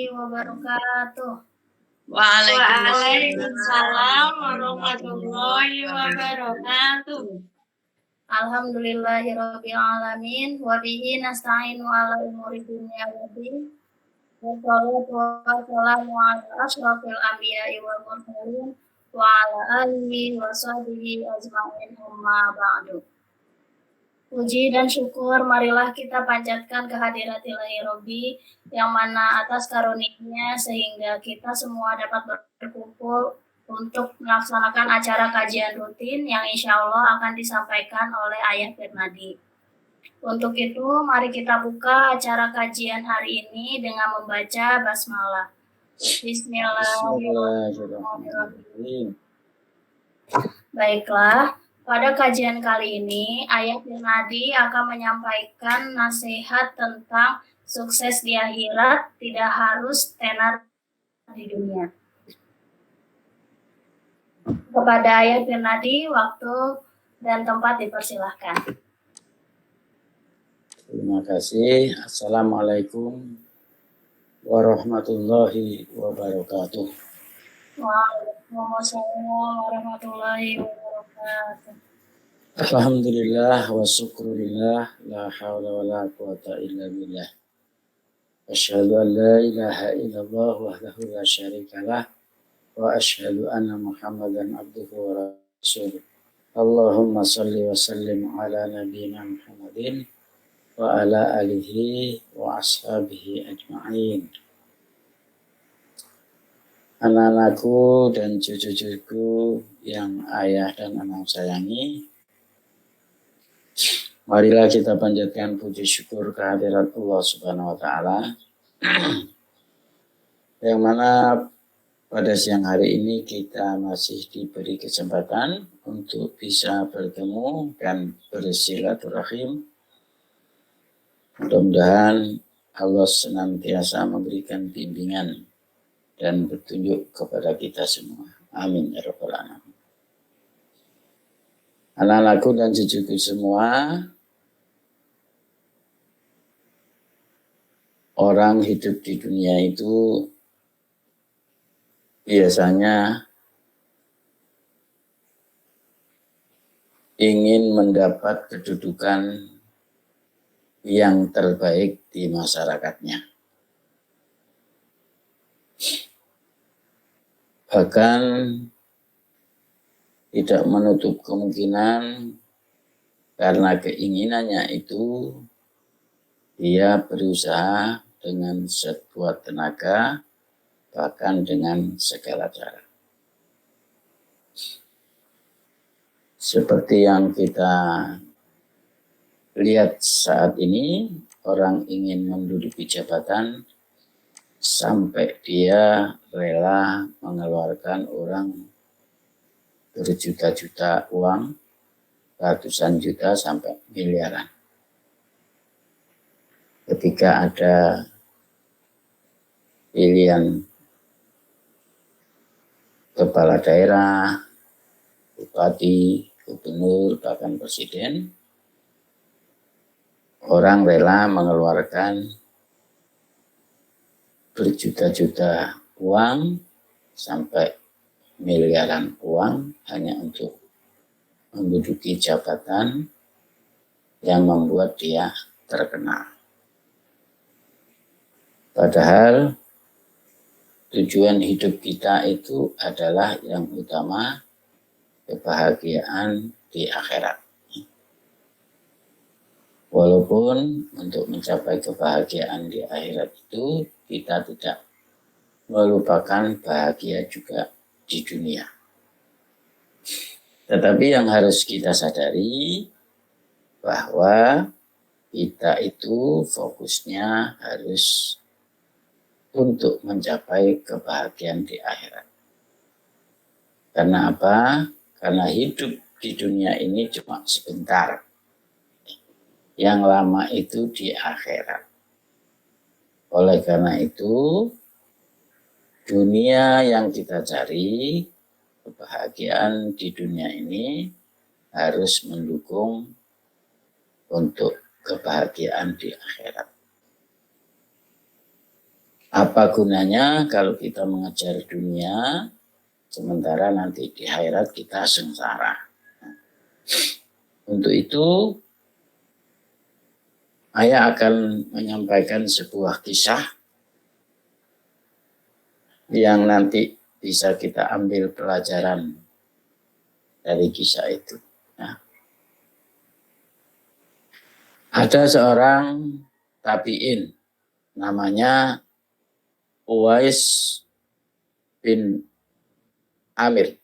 wabarakatuh. Waalaikumsalam warahmatullahi wabarakatuh. Alhamdulillahirabbil alamin wa bihi nasta'inu ala umuri dunya waddin. Wassalatu wassalamu ala asyrafil anbiya'i wal mursalin wa ala alihi wa sahbihi ajma'in amma ba'du. Puji dan syukur marilah kita panjatkan kehadirat Ilahi Robbi yang mana atas karunia-Nya sehingga kita semua dapat berkumpul untuk melaksanakan acara kajian rutin yang insya Allah akan disampaikan oleh Ayah Firnadi. Untuk itu, mari kita buka acara kajian hari ini dengan membaca basmalah. Bismillahirrahmanirrahim. Baiklah. Pada kajian kali ini, Ayah Firnadi akan menyampaikan nasihat tentang sukses di akhirat tidak harus tenar di dunia. Kepada Ayah Firnadi, waktu dan tempat dipersilahkan. Terima kasih. Assalamualaikum warahmatullahi wabarakatuh. Waalaikumsalam warahmatullahi wabarakatuh. Alhamdulillah wa syukurillah la hawla wa la quwata illa billah. Asyhadu an la ilaha illallah wahdahu la syarikalah wa asyhadu anna Muhammadan abduhu wa rasuluh. Allahumma salli wa sallim ala nabiyyina Muhammadin wa ala alihi wa ashabihi ajma'in. Anak-anakku dan cucu-cucuku yang ayah dan anak sayangi, marilah kita panjatkan puji syukur kehadirat Allah Subhanahu wa Ta'ala, yang mana pada siang hari ini kita masih diberi kesempatan untuk bisa bertemu dan bersilaturahim. Mudah-mudahan Allah senantiasa memberikan bimbingan dan petunjuk kepada kita semua. Amin ya rabbal alamin. Anak-anakku dan cucuku semua, orang hidup di dunia itu biasanya ingin mendapat kedudukan yang terbaik di masyarakatnya. Bahkan tidak menutup kemungkinan karena keinginannya itu dia berusaha dengan sekuat tenaga, bahkan dengan segala cara. Seperti yang kita lihat saat ini, orang ingin menduduki jabatan sampai dia rela mengeluarkan uang berjuta-juta uang, ratusan juta sampai miliaran. Ketika ada pilihan kepala daerah, bupati, gubernur, bahkan presiden, orang rela mengeluarkan berjuta-juta uang sampai miliaran uang hanya untuk menduduki jabatan yang membuat dia terkenal. Padahal tujuan hidup kita itu adalah yang utama kebahagiaan di akhirat. Walaupun untuk mencapai kebahagiaan di akhirat itu kita tidak melupakan bahagia juga di dunia. Tetapi yang harus kita sadari bahwa kita itu fokusnya harus untuk mencapai kebahagiaan di akhirat. Karena apa? Karena hidup di dunia ini cuma sebentar. Yang lama itu di akhirat. Oleh karena itu, dunia yang kita cari, kebahagiaan di dunia ini harus mendukung untuk kebahagiaan di akhirat. Apa gunanya kalau kita mengejar dunia, sementara nanti di akhirat kita sengsara. Untuk itu, saya akan menyampaikan sebuah kisah yang nanti bisa kita ambil pelajaran dari kisah itu. Nah, ada seorang tabi'in namanya Uwais bin Amir.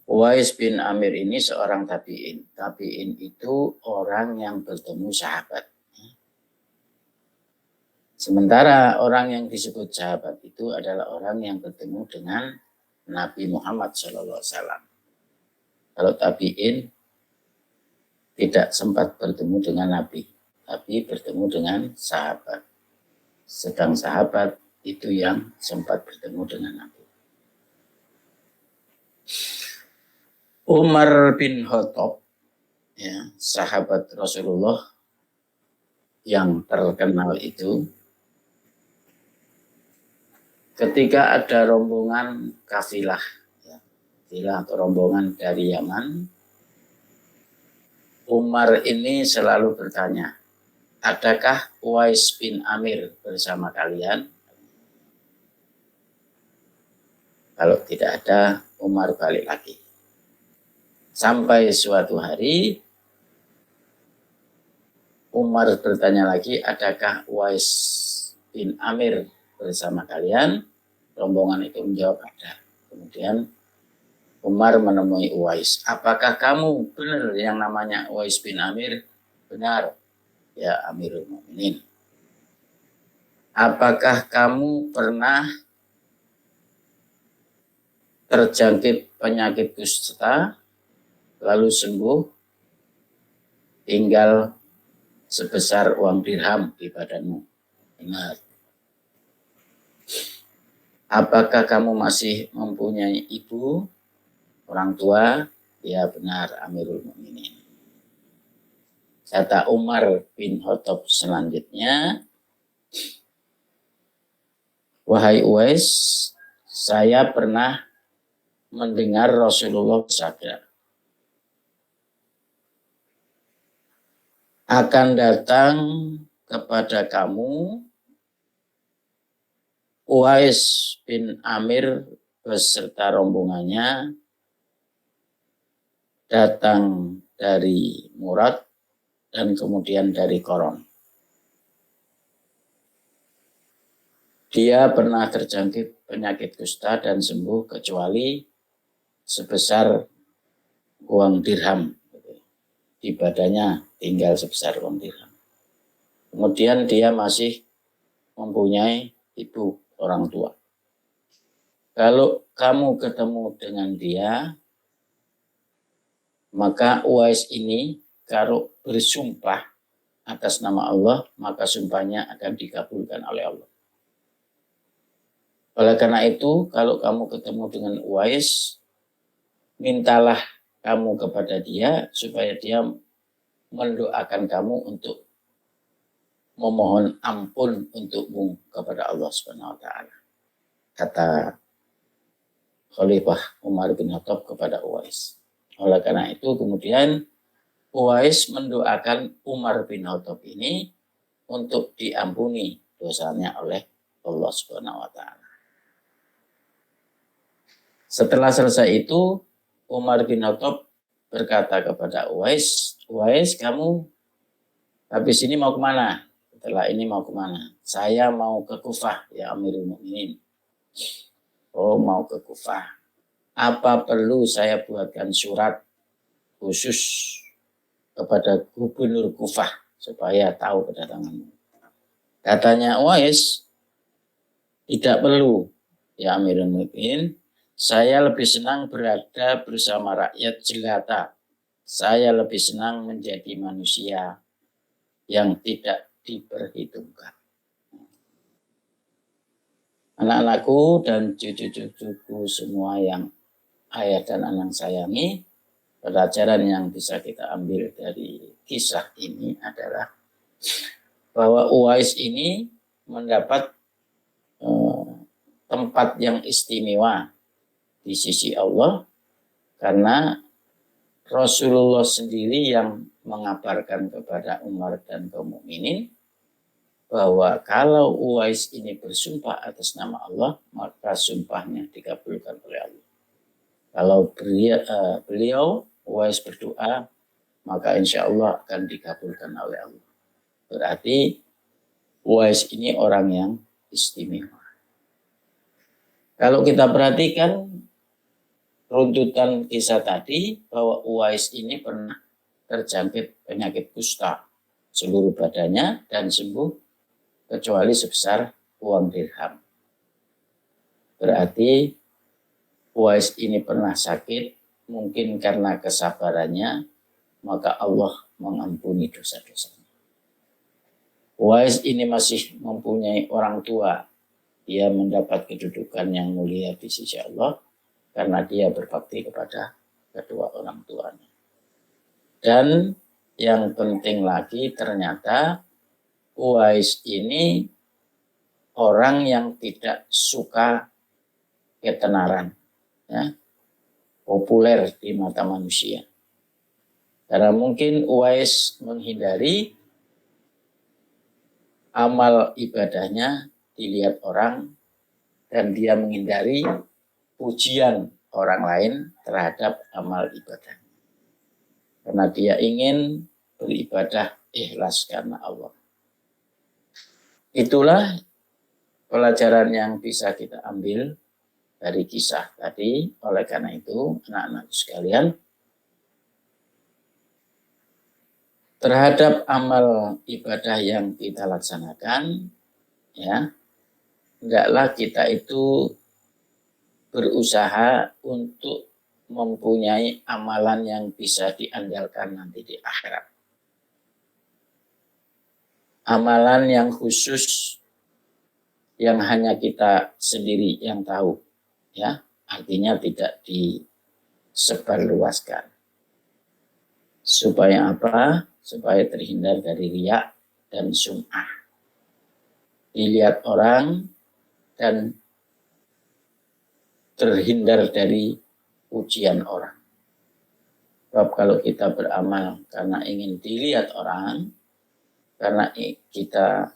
Uwais bin Amir ini seorang tabi'in. Tabi'in itu orang yang bertemu sahabat. Sementara orang yang disebut sahabat itu adalah orang yang bertemu dengan Nabi Muhammad SAW. Kalau tabi'in tidak sempat bertemu dengan Nabi, tapi bertemu dengan sahabat. Sedang sahabat itu yang sempat bertemu dengan Nabi. Umar bin Khattab, ya, sahabat Rasulullah yang terkenal itu, ketika ada rombongan kafilah, ya, kafilah atau rombongan dari Yaman, Umar ini selalu bertanya, adakah Uwais bin Amir bersama kalian? Kalau tidak ada, Umar balik lagi. Sampai suatu hari, Umar bertanya lagi, adakah Uwais bin Amir bersama kalian? Rombongan itu menjawab ada. Kemudian Umar menemui Uwais. Apakah kamu benar yang namanya Uwais bin Amir? Benar, ya Amirul Mukminin. Apakah kamu pernah terjangkit penyakit kusta, lalu sembuh, tinggal sebesar uang dirham di badanmu? Benar. Apakah kamu masih mempunyai ibu, orang tua? Ya benar, Amirul Mukminin. Kata Umar bin Khattab selanjutnya, wahai Uwais, saya pernah mendengar Rasulullah bersabda, akan datang kepada kamu Uwais bin Amir beserta rombongannya datang dari Murad dan kemudian dari Koron. Dia pernah terjangkit penyakit kusta dan sembuh kecuali sebesar uang dirham. Di badannya tinggal sebesar uang dirham. Kemudian dia masih mempunyai ibu, orang tua. Kalau kamu ketemu dengan dia, maka Uwais ini kalau bersumpah atas nama Allah, maka sumpahnya akan dikabulkan oleh Allah. Oleh karena itu, kalau kamu ketemu dengan Uwais, mintalah kamu kepada dia supaya dia mendoakan kamu untuk memohon ampun untukmu kepada Allah Subhanahu wa taala. Kata Khalifah Umar bin Khattab kepada Uwais. Oleh karena itu kemudian Uwais mendoakan Umar bin Khattab ini untuk diampuni dosanya oleh Allah Subhanahu wa taala. Setelah selesai itu, Umar bin Khattab berkata kepada Uwais, Uwais, kamu habis ini mau kemana? Setelah ini mau kemana? Saya mau ke Kufah, ya Amirul Mukminin. Oh, mau ke Kufah. Apa perlu saya buatkan surat khusus kepada gubernur Kufah supaya tahu kedatanganmu? Katanya Uwais, tidak perlu, ya Amirul Mukminin. Saya lebih senang berada bersama rakyat jelata. Saya lebih senang menjadi manusia yang tidak diperhitungkan. Anak-anakku dan cucu-cucuku semua yang ayah dan anak sayangi, pelajaran yang bisa kita ambil dari kisah ini adalah bahwa Uwais ini mendapat tempat yang istimewa di sisi Allah karena Rasulullah sendiri yang mengabarkan kepada Umar dan kaum mukminin bahwa kalau Uwais ini bersumpah atas nama Allah, maka sumpahnya dikabulkan oleh Allah. Kalau beliau Uwais berdoa, maka insya Allah akan dikabulkan oleh Allah. Berarti Uwais ini orang yang istimewa. Kalau kita perhatikan runtutan kisah tadi bahwa Uwais ini pernah terjangkit penyakit kusta seluruh badannya dan sembuh kecuali sebesar uang dirham. Berarti Uwais ini pernah sakit, mungkin karena kesabarannya, maka Allah mengampuni dosa-dosanya. Uwais ini masih mempunyai orang tua. Dia mendapat kedudukan yang mulia di sisi Allah karena dia berbakti kepada kedua orang tuanya. Dan yang penting lagi ternyata Uwais ini orang yang tidak suka ketenaran, ya, populer di mata manusia. Karena mungkin Uwais menghindari amal ibadahnya dilihat orang dan dia menghindari pujian orang lain terhadap amal ibadah. Karena dia ingin beribadah ikhlas karena Allah. Itulah pelajaran yang bisa kita ambil dari kisah tadi. Oleh karena itu, anak-anak sekalian, terhadap amal ibadah yang kita laksanakan, ya, hendaklah kita itu berusaha untuk mempunyai amalan yang bisa diandalkan nanti di akhirat. Amalan yang khusus yang hanya kita sendiri yang tahu, ya, artinya tidak disebarluaskan. Supaya apa? Supaya terhindar dari riya dan sum'ah. Dilihat orang dan terhindar dari ujian orang. Sebab kalau kita beramal karena ingin dilihat orang, karena kita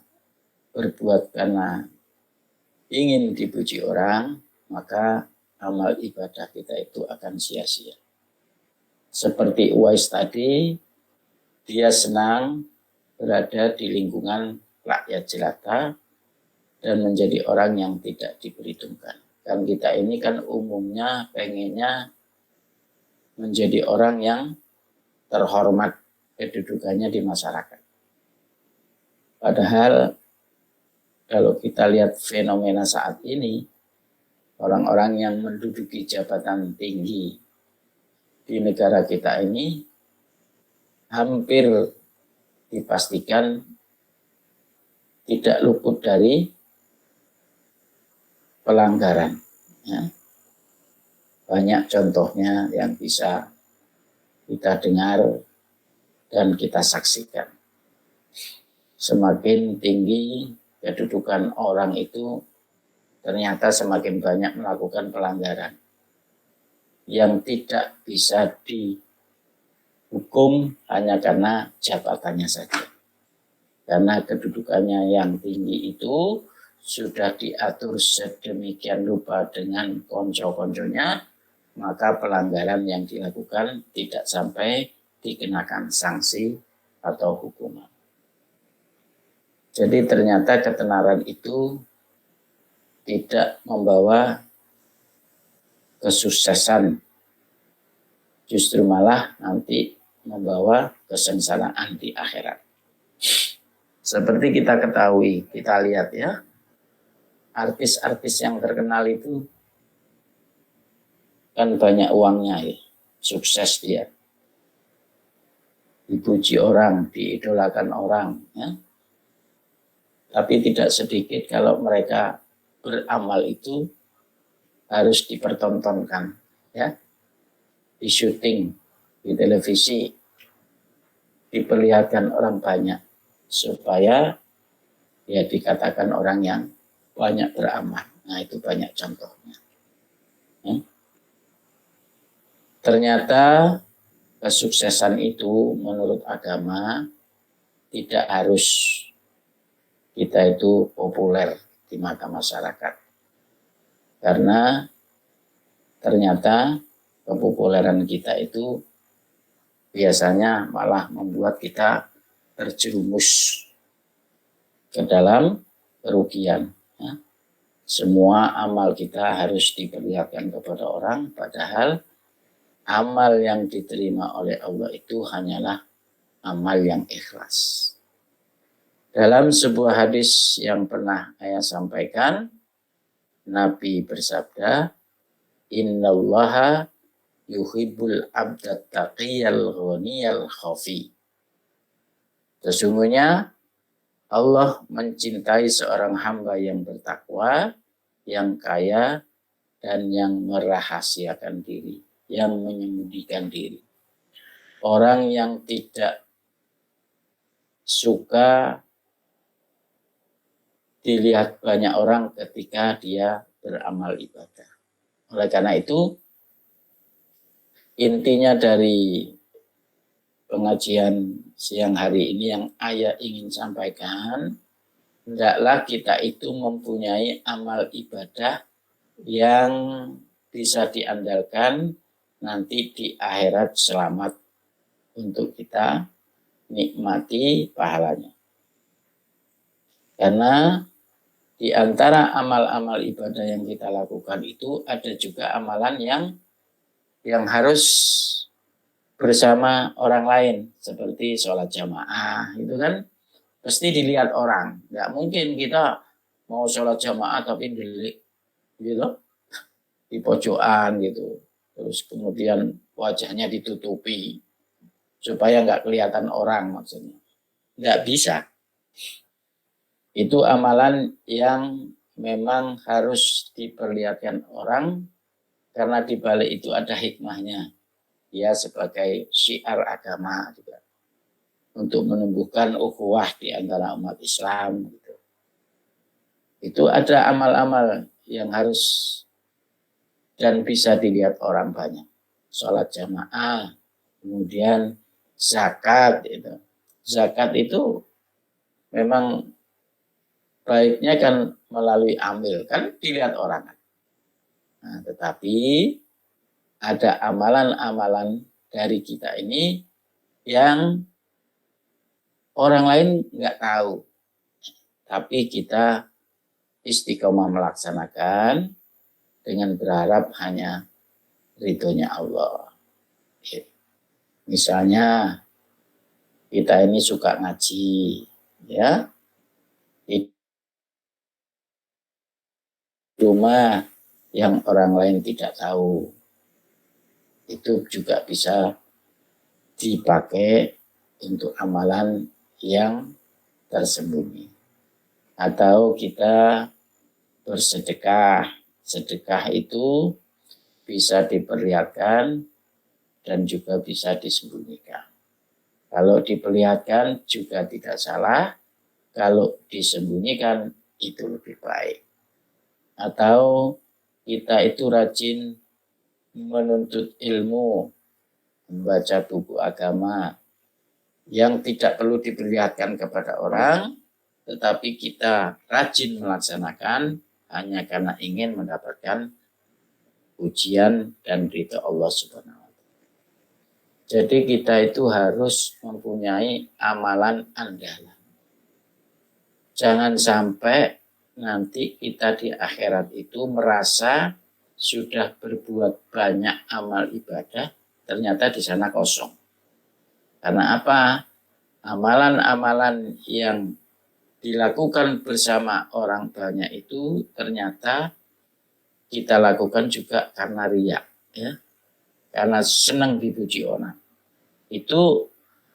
berbuat karena ingin dipuji orang, maka amal ibadah kita itu akan sia-sia. Seperti Uwais tadi, dia senang berada di lingkungan rakyat jelata dan menjadi orang yang tidak diperhitungkan. Kan kita ini kan umumnya pengennya menjadi orang yang terhormat kedudukannya di masyarakat. Padahal kalau kita lihat fenomena saat ini, orang-orang yang menduduki jabatan tinggi di negara kita ini hampir dipastikan tidak luput dari pelanggaran. Ya. Banyak contohnya yang bisa kita dengar dan kita saksikan. Semakin tinggi kedudukan orang itu, ternyata semakin banyak melakukan pelanggaran yang tidak bisa dihukum hanya karena jabatannya saja. Karena kedudukannya yang tinggi itu sudah diatur sedemikian rupa dengan konco-konconya, maka pelanggaran yang dilakukan tidak sampai dikenakan sanksi atau hukuman. Jadi ternyata ketenaran itu tidak membawa kesuksesan, justru malah nanti membawa kesengsaraan di akhirat. Seperti kita ketahui, kita lihat ya, artis-artis yang terkenal itu kan banyak uangnya ya, sukses dia, dipuji orang, diidolakan orang, ya. Tapi tidak sedikit kalau mereka beramal itu harus dipertontonkan, ya, di syuting, di televisi, diperlihatkan orang banyak supaya ya dikatakan orang yang banyak beramal. Nah, itu banyak contohnya. Ternyata kesuksesan itu menurut agama tidak harus kita itu populer di mata masyarakat. Karena ternyata kepopuleran kita itu biasanya malah membuat kita terjerumus ke dalam kerugian. Ya. Semua amal kita harus diperlihatkan kepada orang, padahal amal yang diterima oleh Allah itu hanyalah amal yang ikhlas. Dalam sebuah hadis yang pernah saya sampaikan, Nabi bersabda, Innallaha yuhibbul abdat taqiyal ghaniyal khafi. Sesungguhnya Allah mencintai seorang hamba yang bertakwa, yang kaya, dan yang merahasiakan diri, yang menyembunyikan diri. Orang yang tidak suka dilihat banyak orang ketika dia beramal ibadah. Oleh karena itu, intinya dari pengajian siang hari ini yang Ayah ingin sampaikan, hendaklah kita itu mempunyai amal ibadah yang bisa diandalkan nanti di akhirat selamat untuk kita nikmati pahalanya. Karena di antara amal-amal ibadah yang kita lakukan itu ada juga amalan yang harus bersama orang lain, seperti sholat jamaah, itu kan pasti dilihat orang. Nggak mungkin kita mau sholat jamaah tapi delik, gitu, di pojokan gitu, terus kemudian wajahnya ditutupi supaya nggak kelihatan orang, maksudnya nggak bisa. Itu amalan yang memang harus diperlihatkan orang karena di balik itu ada hikmahnya. Ya, sebagai syiar agama juga untuk menumbuhkan ukhuwah di antara umat Islam gitu. Itu ada amal-amal yang harus dan bisa dilihat orang banyak. Sholat jamaah, kemudian zakat itu. Zakat itu memang baiknya kan melalui amil, kan dilihat orang. Nah, tetapi ada amalan-amalan dari kita ini yang orang lain nggak tahu. Tapi kita istiqomah melaksanakan dengan berharap hanya ridhonya Allah. Misalnya kita ini suka ngaji, ya. Di rumah yang orang lain tidak tahu. Itu juga bisa dipakai untuk amalan yang tersembunyi. Atau kita bersedekah. Sedekah itu bisa diperlihatkan dan juga bisa disembunyikan. Kalau diperlihatkan juga tidak salah, kalau disembunyikan itu lebih baik. Atau kita itu rajin menuntut ilmu, membaca buku agama yang tidak perlu diperlihatkan kepada orang, tetapi kita rajin melaksanakan hanya karena ingin mendapatkan pujian dan ridha Allah Subhanahu wa Ta'ala. Jadi kita itu harus mempunyai amalan andalan. Jangan sampai nanti kita di akhirat itu merasa sudah berbuat banyak amal ibadah, ternyata di sana kosong. Karena apa? Amalan-amalan yang dilakukan bersama orang banyak itu ternyata kita lakukan juga karena riya, ya. Karena senang dipuji orang. Itu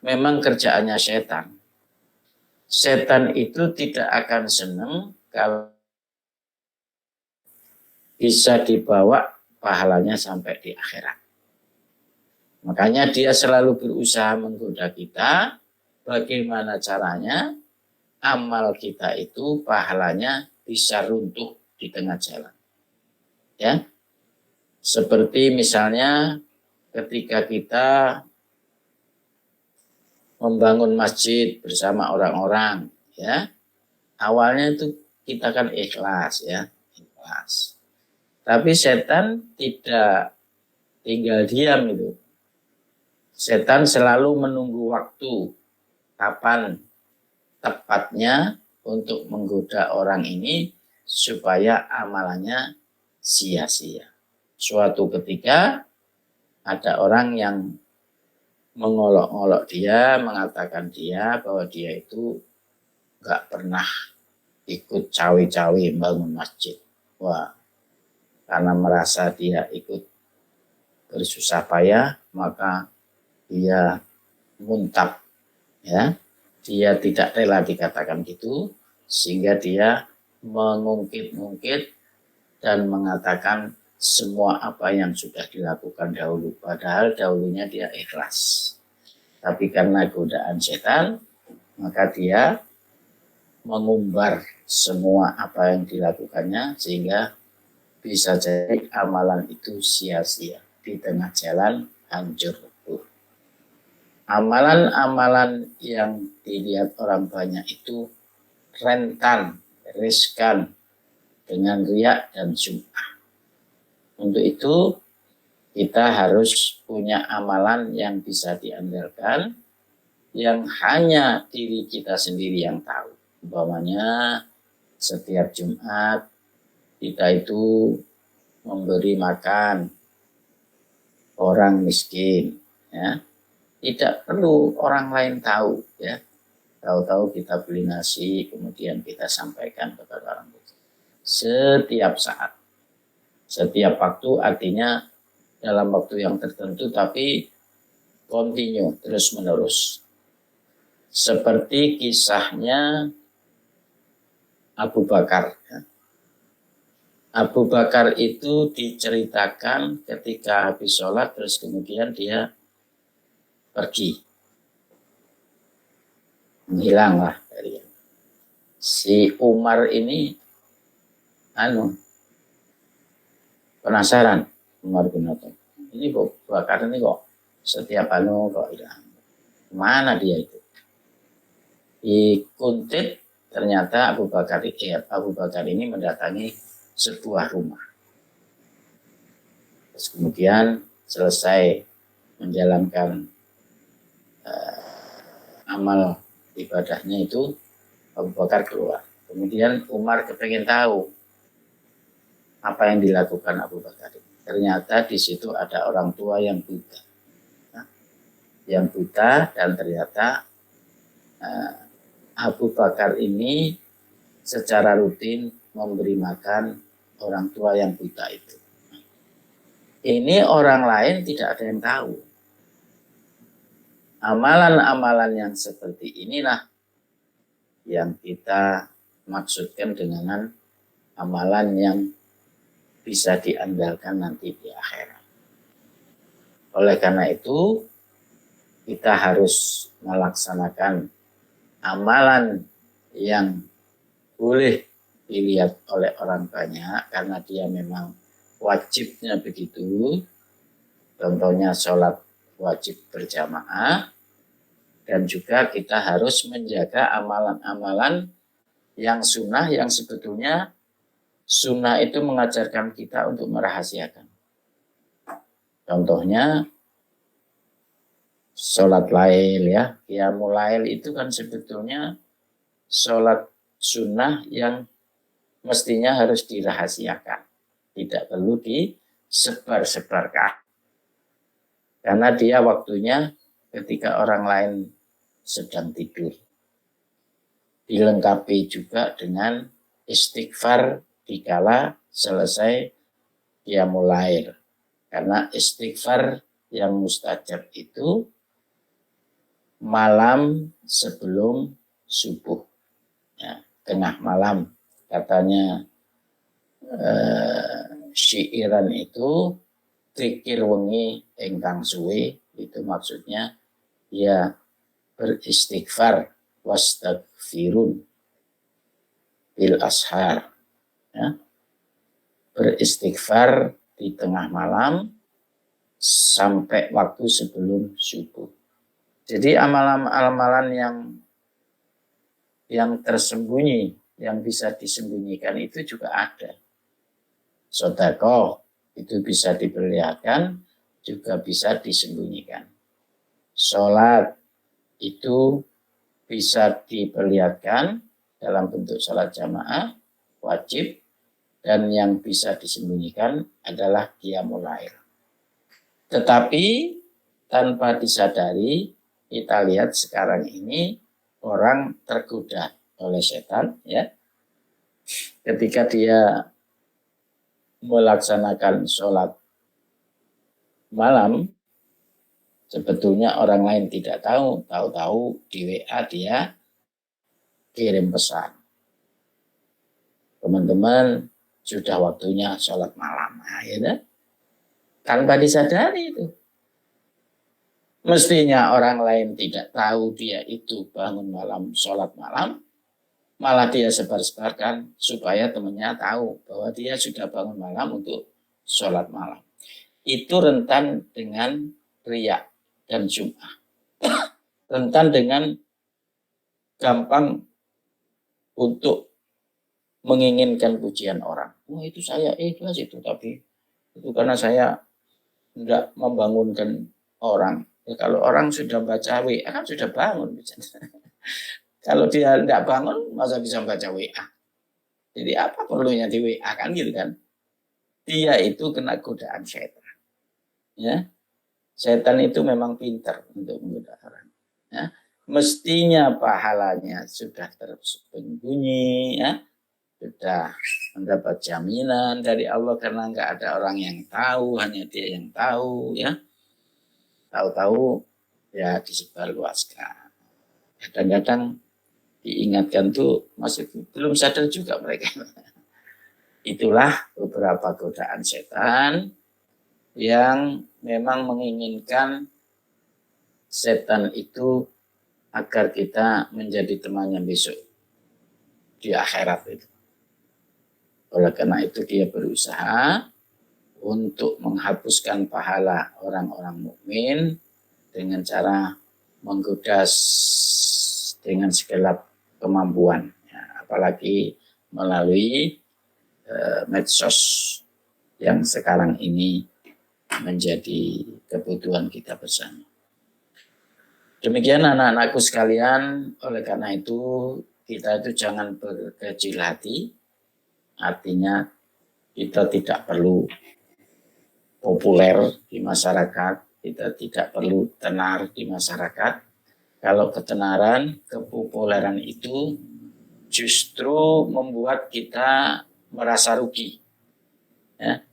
memang kerjaannya setan. Setan itu tidak akan senang kalau bisa dibawa pahalanya sampai di akhirat. Makanya dia selalu berusaha menggoda kita bagaimana caranya amal kita itu pahalanya bisa runtuh di tengah jalan. Ya. Seperti misalnya ketika kita membangun masjid bersama orang-orang, ya. Awalnya itu kita kan ikhlas, ya, ikhlas. Tapi setan tidak tinggal diam itu. Setan selalu menunggu waktu kapan tepatnya untuk menggoda orang ini supaya amalannya sia-sia. Suatu ketika ada orang yang mengolok-olok dia, mengatakan dia bahwa dia itu nggak pernah ikut cawe-cawe bangun masjid. Wah, karena merasa dia ikut bersusah payah, maka dia muntap, ya. Dia tidak rela dikatakan gitu, sehingga dia mengungkit-ungkit dan mengatakan semua apa yang sudah dilakukan dahulu. Padahal dahulunya dia ikhlas. Tapi karena godaan setan, maka dia mengumbar semua apa yang dilakukannya sehingga bisa jadi amalan itu sia-sia, di tengah jalan hancur lebur. Amalan-amalan yang dilihat orang banyak itu rentan, riskan dengan riak dan sum'ah. Untuk itu kita harus punya amalan yang bisa diandalkan, yang hanya diri kita sendiri yang tahu. Umpamanya setiap Jumat kita itu memberi makan orang miskin, ya. Tidak perlu orang lain tahu, ya. Tahu-tahu kita beli nasi kemudian kita sampaikan kepada orang miskin. Setiap saat, setiap waktu, artinya dalam waktu yang tertentu tapi continue, terus menerus. Seperti kisahnya Abu Bakar. Abu Bakar itu diceritakan ketika habis sholat terus kemudian dia pergi. Hilanglah dari si Umar ini penasaran. Umar bin Khattab. Ini Abu Bakar ini kok setiap kok hilang. Mana dia itu? Dikuntit. Ternyata Abu Bakar ini mendatangi sebuah rumah. Terus kemudian selesai menjalankan amal ibadahnya itu, Abu Bakar keluar. Kemudian Umar kepengen tahu apa yang dilakukan Abu Bakar. Ternyata di situ ada orang tua yang buta. Yang buta, dan ternyata Abu Bakar ini secara rutin memberi makan orang tua yang buta itu. Ini orang lain tidak ada yang tahu. Amalan-amalan yang seperti inilah yang kita maksudkan dengan amalan yang bisa diandalkan nanti di akhirat. Oleh karena itu, kita harus melaksanakan amalan yang boleh dilihat oleh orang banyak karena dia memang wajibnya begitu. Contohnya sholat wajib berjamaah. Dan juga kita harus menjaga amalan-amalan yang sunnah, yang sebetulnya sunnah itu mengajarkan kita untuk merahasiakan. Contohnya sholat lail, ya, qiyamul lail itu kan sebetulnya sholat sunnah yang mestinya harus dirahasiakan, tidak perlu disebar-sebarkan, karena dia waktunya ketika orang lain sedang tidur. Dilengkapi juga dengan istighfar dikala selesai qiyamul lail, karena istighfar yang mustajab itu malam sebelum subuh, ya, tengah malam. Katanya syairan itu zikir wengi ingkang suwe, itu maksudnya ya beristighfar wastaghfirun bil ashar, ya. Beristighfar di tengah malam sampai waktu sebelum subuh. Jadi amalan-amalan yang tersembunyi, yang bisa disembunyikan itu juga ada. Sedekah itu bisa diperlihatkan, juga bisa disembunyikan. Sholat itu bisa diperlihatkan dalam bentuk sholat jamaah, wajib, dan yang bisa disembunyikan adalah qiyamul lail. Tetapi tanpa disadari, kita lihat sekarang ini orang tergoda oleh setan, ya. Ketika dia melaksanakan sholat malam, sebetulnya orang lain tidak tahu di WA dia kirim pesan. Teman-teman, sudah waktunya sholat malam, ya, tanpa disadari itu. Mestinya orang lain tidak tahu dia itu bangun malam, sholat malam, malah dia sebar-sebarkan supaya temannya tahu bahwa dia sudah bangun malam untuk sholat malam. Itu rentan dengan riya dan sum'ah. Rentan dengan gampang untuk menginginkan pujian orang. Wah, itu saya ikhlas itu, tapi itu karena saya tidak membangunkan orang. Ya, kalau orang sudah baca WA kan sudah bangun. Kalau dia tidak bangun, masa bisa baca WA? Jadi apa perlunya di WA kan gitu kan? Dia itu kena godaan setan. Ya, setan itu memang pintar untuk menggoda orang. Ya, mestinya pahalanya sudah tersembunyi, ya, sudah mendapat jaminan dari Allah karena nggak ada orang yang tahu, hanya dia yang tahu, ya. Tahu-tahu ya disebarluaskan. Kadang-kadang diingatkan tuh masih belum sadar juga mereka. Itulah beberapa godaan setan yang memang menginginkan setan itu agar kita menjadi temannya besok di akhirat itu. Oleh karena itu dia berusaha untuk menghapuskan pahala orang-orang mukmin dengan cara menggoda dengan segelap kemampuan, ya, apalagi melalui medsos yang sekarang ini menjadi kebutuhan kita bersama. Demikian anak-anakku sekalian, oleh karena itu kita itu jangan berkecil hati, artinya kita tidak perlu populer di masyarakat, kita tidak perlu tenar di masyarakat. Kalau ketenaran, kepopuleran itu justru membuat kita merasa rugi. Ya.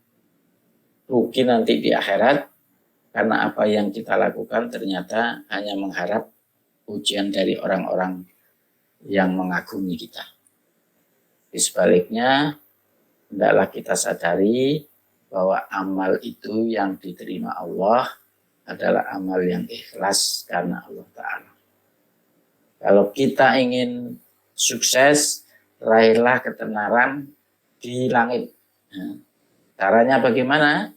Rugi nanti di akhirat, karena apa yang kita lakukan ternyata hanya mengharap pujian dari orang-orang yang mengagumi kita. Di sebaliknya, hendaklah kita sadari bahwa amal itu yang diterima Allah adalah amal yang ikhlas karena Allah Ta'ala. Kalau kita ingin sukses, raihlah ketenaran di langit. Nah, caranya bagaimana?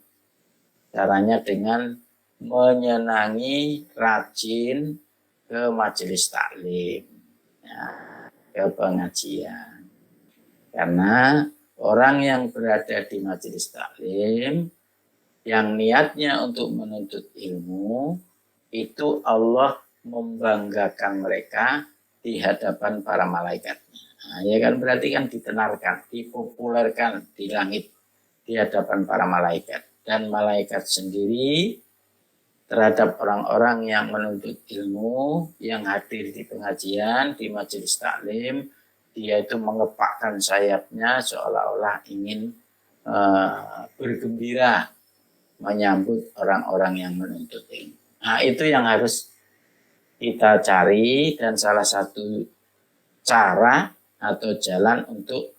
Caranya dengan menyenangi, rajin ke majelis taklim, ya, ke pengajian. Karena orang yang berada di majelis taklim, yang niatnya untuk menuntut ilmu, itu Allah membanggakan mereka di hadapan para malaikatnya. Nah, ya kan berarti kan ditenarkan, dipopulerkan di langit di hadapan para malaikat. Dan malaikat sendiri terhadap orang-orang yang menuntut ilmu, yang hadir di pengajian, di majelis taklim, dia itu mengepakkan sayapnya seolah-olah ingin bergembira menyambut orang-orang yang menuntut ilmu. Nah, itu yang harus kita cari, dan salah satu cara atau jalan untuk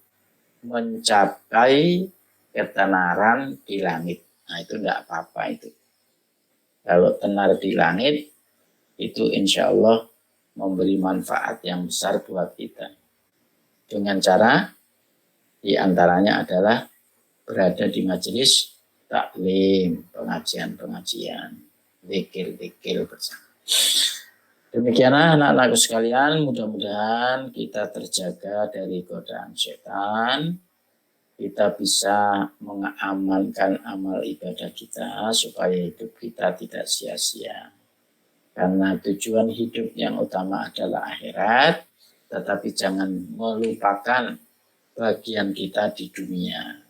mencapai ketenaran di langit. Nah, itu enggak apa-apa itu. Kalau tenar di langit, itu insya Allah memberi manfaat yang besar buat kita. Dengan cara diantaranya adalah berada di majelis taklim, pengajian-pengajian, zikir-zikir bersama. Demikianlah anak-anakku sekalian, mudah-mudahan kita terjaga dari godaan setan. Kita bisa mengamalkan amal ibadah kita supaya hidup kita tidak sia-sia. Karena tujuan hidup yang utama adalah akhirat, tetapi jangan melupakan bagian kita di dunia.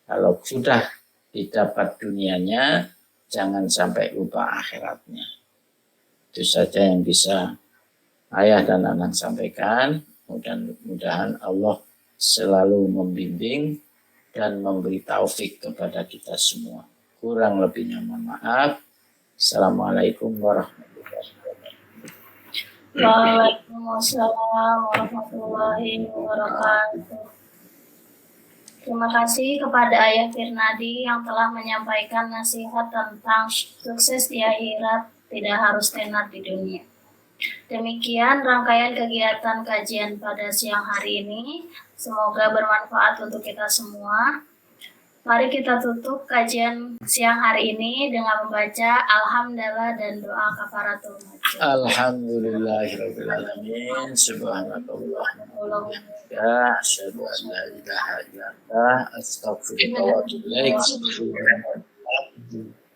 Kalau sudah didapat dunianya, jangan sampai lupa akhiratnya. Itu saja yang bisa ayah dan anak sampaikan. Mudah-mudahan Allah selalu membimbing dan memberi taufik kepada kita semua. Kurang lebihnya mohon maaf. Assalamualaikum warahmatullahi wabarakatuh. Waalaikumsalam warahmatullahi wabarakatuh. Terima kasih kepada Ayah Firnadi yang telah menyampaikan nasihat tentang sukses di akhirat, tidak harus tenar di dunia. Demikian rangkaian kegiatan kajian pada siang hari ini. Semoga bermanfaat untuk kita semua. Mari kita tutup kajian siang hari ini dengan membaca Alhamdulillah dan doa kafaratul majid. Alhamdulillahirabbil alamin. Subhanallah. Ya, asyhadu an la ilaha illallah, astaghfirullah wa atubu ilaik.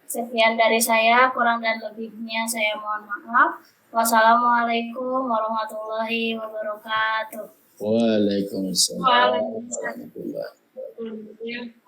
Sekian dari saya, kurang dan lebihnya saya mohon maaf. Wassalamualaikum warahmatullahi wabarakatuh. Waalaikumsalam warahmatullahi wabarakatuh.